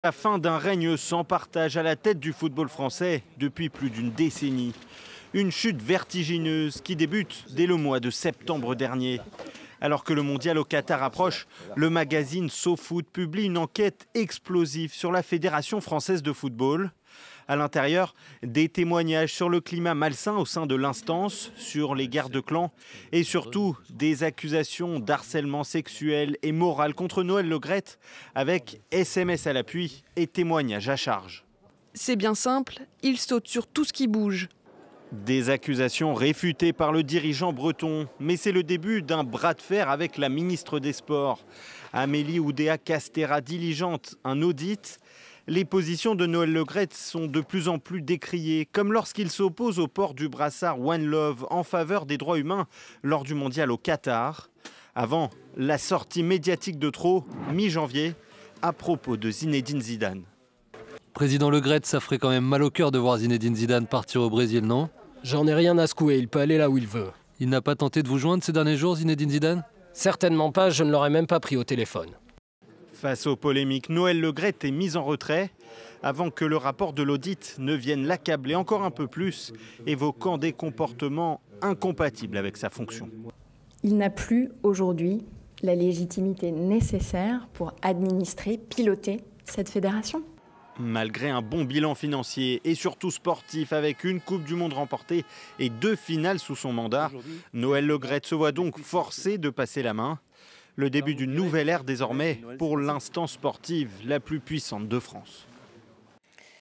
La fin d'un règne sans partage à la tête du football français depuis plus d'une décennie. Une chute vertigineuse qui débute dès le mois de septembre dernier. Alors que le mondial au Qatar approche, le magazine SoFoot publie une enquête explosive sur la Fédération française de football. À l'intérieur, des témoignages sur le climat malsain au sein de l'instance, sur les guerres de clans et surtout des accusations d'harcèlement sexuel et moral contre Noël Le Graët avec SMS à l'appui et témoignages à charge. C'est bien simple, il saute sur tout ce qui bouge. Des accusations réfutées par le dirigeant breton, mais c'est le début d'un bras de fer avec la ministre des Sports. Amélie Oudéa-Castéra diligente un audit. Les positions de Noël Le Graët sont de plus en plus décriées, comme lorsqu'il s'oppose au port du brassard One Love en faveur des droits humains lors du mondial au Qatar. Avant la sortie médiatique de trop, mi-janvier, à propos de Zinedine Zidane. Président Le Graët, ça ferait quand même mal au cœur de voir Zinedine Zidane partir au Brésil, non? J'en ai rien à secouer, il peut aller là où il veut. Il n'a pas tenté de vous joindre ces derniers jours, Zinedine Zidane? Certainement pas, je ne l'aurais même pas pris au téléphone. Face aux polémiques, Noël Le Graët est mis en retrait avant que le rapport de l'audit ne vienne l'accabler encore un peu plus, évoquant des comportements incompatibles avec sa fonction. Il n'a plus aujourd'hui la légitimité nécessaire pour administrer, piloter cette fédération. Malgré un bon bilan financier et surtout sportif avec une Coupe du Monde remportée et 2 finales sous son mandat, Noël Le Graët se voit donc forcé de passer la main. Le début d'une nouvelle ère désormais pour l'instance sportive la plus puissante de France.